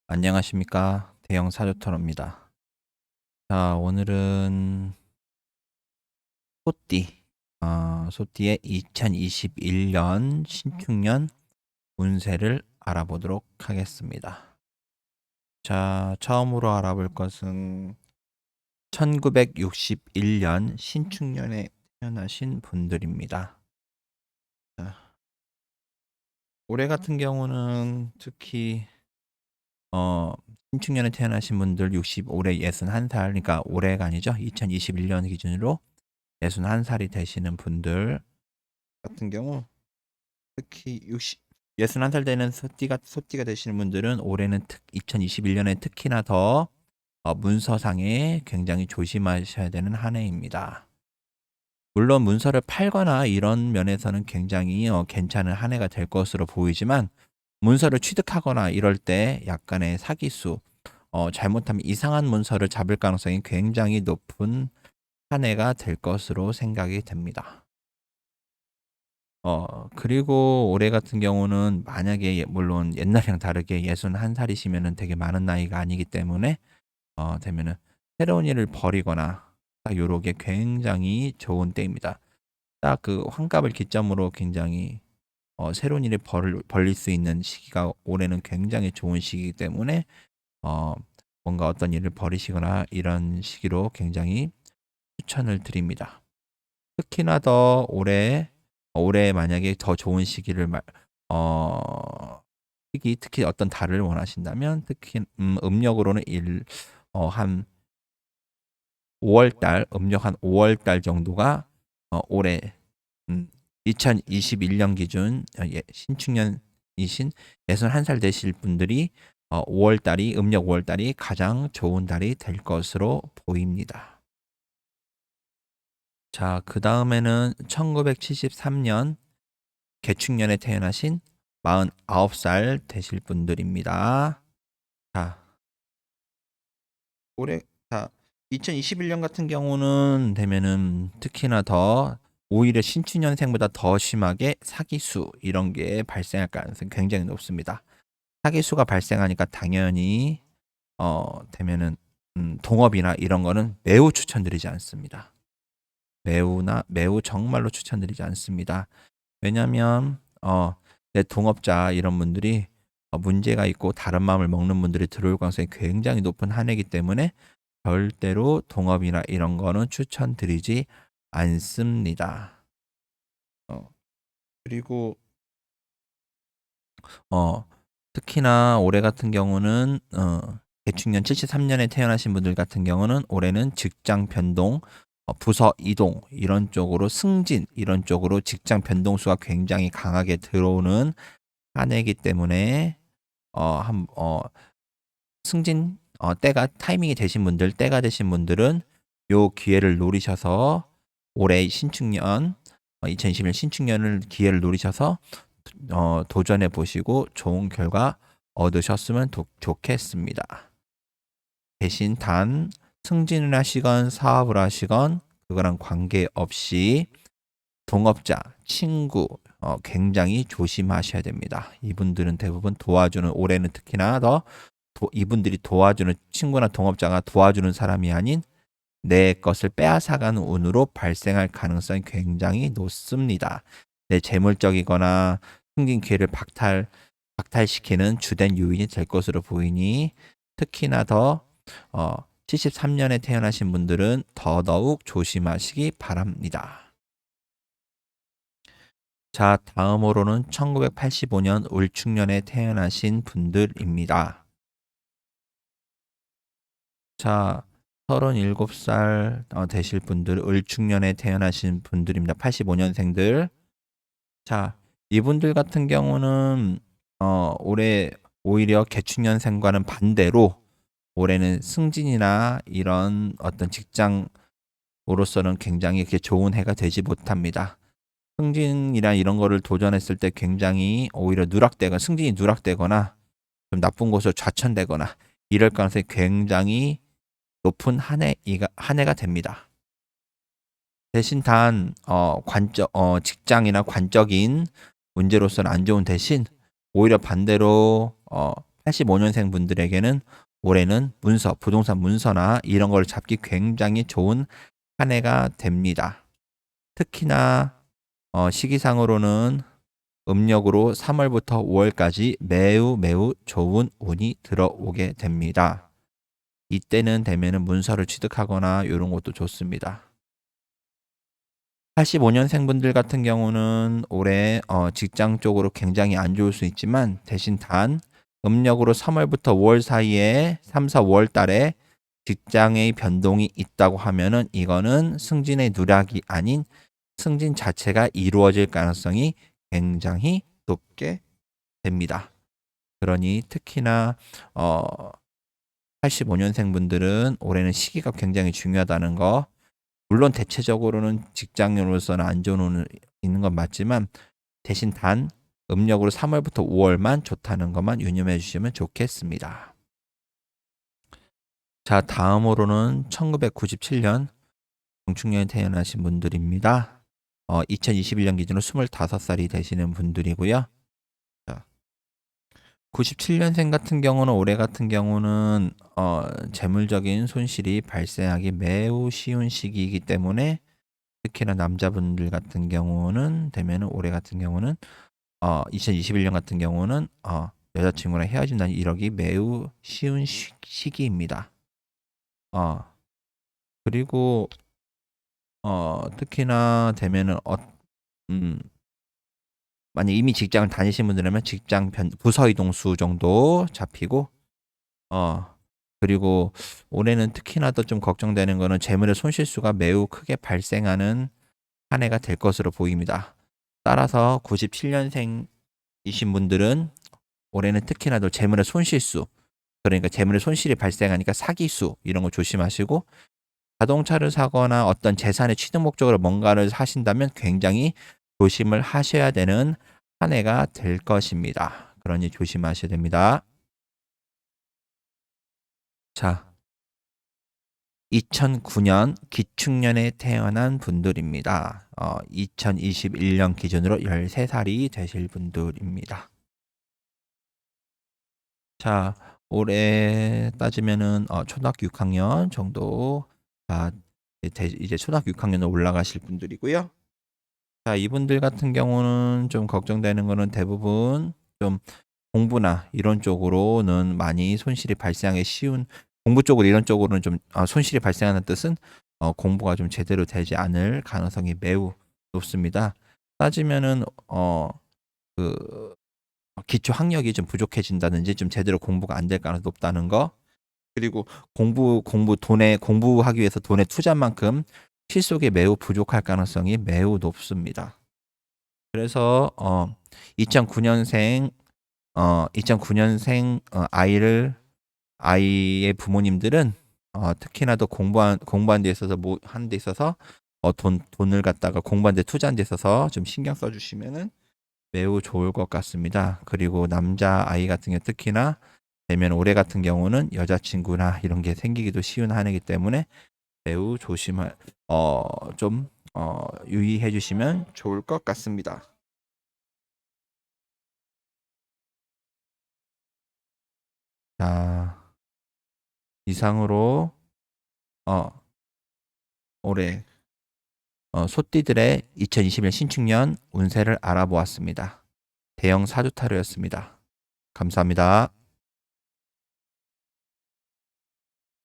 안녕하십니까. 대형 사조터입니다. 자, 오늘은 소띠, 소띠의 2021년 신축년 운세를 알아보도록 하겠습니다. 자, 처음으로 알아볼 것은 1961년 신축년에 태어나신 분들입니다. 자, 올해 같은 경우는 특히 신축년에 태어나신 분들 올해 61살, 그러니까 올해가 아니죠. 2021년 기준으로 61살이 되시는 분들 같은 경우 특히 61살 되는 소띠가 되시는 분들은 올해는 2021년에 특히나 더 문서상에 굉장히 조심하셔야 되는 한 해입니다. 물론 문서를 팔거나 이런 면에서는 굉장히 괜찮은 한 해가 될 것으로 보이지만 문서를 취득하거나 이럴 때 약간의 사기수, 잘못하면 이상한 문서를 잡을 가능성이 굉장히 높은 한 해가 될 것으로 생각이 됩니다. 그리고 올해 같은 경우는 만약에 물론 옛날이랑 다르게 61살이시면은 되게 많은 나이가 아니기 때문에 되면은 새로운 일을 벌이거나 딱 요렇게 굉장히 좋은 때입니다. 딱 그 환갑을 기점으로 굉장히 새로운 일을 벌릴 수 있는 시기가 올해는 굉장히 좋은 시기이기 때문에 어 뭔가 어떤 일을 벌이시거나 이런 시기로 굉장히 추천을 드립니다. 특히나 더 올해 만약에 더 좋은 시기를 특히 어떤 달을 원하신다면 특히 음력으로는 한 5월 달, 음력 한 5월 달 정도가 올해 2021년 기준 신축년이신 61살 되실 분들이 5월 달이 음력 5월 달이 가장 좋은 달이 될 것으로 보입니다. 자, 그다음에는 1973년 개축년에 태어나신 49살 되실 분들입니다. 자, 올해 2021년 같은 경우는 되면은 특히나 더 오히려 신축년생보다 더 심하게 사기수 이런 게 발생할 가능성이 굉장히 높습니다. 사기수가 발생하니까 당연히 되면은 동업이나 이런 거는 매우 추천드리지 않습니다. 매우 정말로 추천드리지 않습니다. 왜냐면 내 동업자 이런 분들이 문제가 있고 다른 마음을 먹는 분들이 들어올 가능성이 굉장히 높은 한 해이기 때문에 절대로 동업이나 이런 거는 추천드리지 않습니다. 그리고 특히나 올해 같은 경우는 개축년 73년에 태어나신 분들 같은 경우는 올해는 직장 변동, 부서 이동 이런 쪽으로 승진 이런 쪽으로 직장 변동수가 굉장히 강하게 들어오는 한 해이기 때문에 승진 때가 되신 분들은 요 기회를 노리셔서 올해 신축년 2021년 신축년을 기회를 노리셔서 도전해 보시고 좋은 결과 얻으셨으면 좋겠습니다. 대신 단 승진을 하시건 사업을 하시건 그거랑 관계없이 동업자, 친구 굉장히 조심하셔야 됩니다. 이분들은 대부분 도와주는 올해는 특히나 더 이분들이 도와주는 친구나 동업자가 도와주는 사람이 아닌 내 것을 빼앗아가는 운으로 발생할 가능성이 굉장히 높습니다. 내 재물적이거나 승진 기회를 박탈시키는 주된 요인이 될 것으로 보이니 특히나 더 73년에 태어나신 분들은 더더욱 조심하시기 바랍니다. 자, 다음으로는 1985년 울축년에 태어나신 분들입니다. 자, 37살 되실 분들, 을축년에 태어나신 분들입니다. 85년생들. 자, 이분들 같은 경우는 올해 오히려 개축년생과는 반대로 올해는 승진이나 이런 어떤 직장으로서는 굉장히 이렇게 좋은 해가 되지 못합니다. 승진이나 이런 거를 도전했을 때 굉장히 오히려 승진이 누락되거나 좀 나쁜 곳으로 좌천되거나 이럴 가능성이 굉장히 높은 한 해가 됩니다. 대신 단 직장이나 관적인 문제로서는 안 좋은 대신 오히려 반대로 85년생 분들에게는 올해는 문서, 부동산 문서나 이런 걸 잡기 굉장히 좋은 한 해가 됩니다. 특히나 시기상으로는 음력으로 3월부터 5월까지 매우 좋은 운이 들어오게 됩니다. 이때는 되면은 문서를 취득하거나 이런 것도 좋습니다. 85년생 분들 같은 경우는 올해 직장 쪽으로 굉장히 안 좋을 수 있지만 대신 단 음력으로 3월부터 5월 사이에 3, 4, 5월 달에 직장의 변동이 있다고 하면은 이거는 승진의 누락이 아닌 승진 자체가 이루어질 가능성이 굉장히 높게 됩니다. 그러니 특히나 85년생 분들은 올해는 시기가 굉장히 중요하다는 거, 물론 대체적으로는 직장인으로서는 안 좋은 운이 있는 건 맞지만 대신 단 음력으로 3월부터 5월만 좋다는 것만 유념해 주시면 좋겠습니다. 자, 다음으로는 1997년 동축년에 태어나신 분들입니다. 2021년 기준으로 25살이 되시는 분들이고요. 97년생 같은 경우는 올해 같은 경우는 재물적인 손실이 발생하기 매우 쉬운 시기이기 때문에 특히나 남자분들 같은 경우는 되면은 올해 같은 경우는 2021년 같은 경우는 여자친구랑 헤어진다는 이력이 매우 쉬운 시기입니다. 그리고 특히나 되면은 만약 이미 직장을 다니신 분들이라면 직장 부서 이동 수 정도 잡히고 그리고 올해는 특히나 더 좀 걱정되는 거는 재물의 손실수가 매우 크게 발생하는 한 해가 될 것으로 보입니다. 따라서 97년생이신 분들은 올해는 특히나 더 재물의 손실수, 그러니까 재물의 손실이 발생하니까 사기수 이런 거 조심하시고, 자동차를 사거나 어떤 재산의 취득 목적으로 뭔가를 하신다면 굉장히 조심을 하셔야 되는 한 해가 될 것입니다. 그러니 조심하셔야 됩니다. 자, 2009년 기축년에 태어난 분들입니다. 2021년 기준으로 13살이 되실 분들입니다. 자, 올해 따지면은 초등학교 6학년 정도 이제 초등학교 6학년으로 올라가실 분들이고요. 자, 이분들 같은 경우는 좀 걱정되는 거는 대부분 좀 공부나 이런 쪽으로는 많이 손실이 발생하기 쉬운, 공부 쪽으로 이런 쪽으로는 좀 손실이 발생하는 뜻은 공부가 좀 제대로 되지 않을 가능성이 매우 높습니다. 따지면은 그 기초 학력이 좀 부족해진다든지 좀 제대로 공부가 안 될 가능성이 높다는 거, 그리고 공부하기 위해서 돈의 투자만큼 실속이 매우 부족할 가능성이 매우 높습니다. 그래서 2009년생 아이의 부모님들은 특히나 더 공부한 데 있어서 하는 데 있어서 돈을 갖다가 공부한 데 투자한 데 있어서 좀 신경 써주시면은 매우 좋을 것 같습니다. 그리고 남자 아이 같은 경우 특히나 되면 올해 같은 경우는 여자친구나 이런 게 생기기도 쉬운 한 해이기 때문에 매우 좀 유의해 주시면 좋을 것 같습니다. 자, 이상으로 올해 소띠들의 2021년 신축년 운세를 알아보았습니다. 대형 사주타로였습니다. 감사합니다.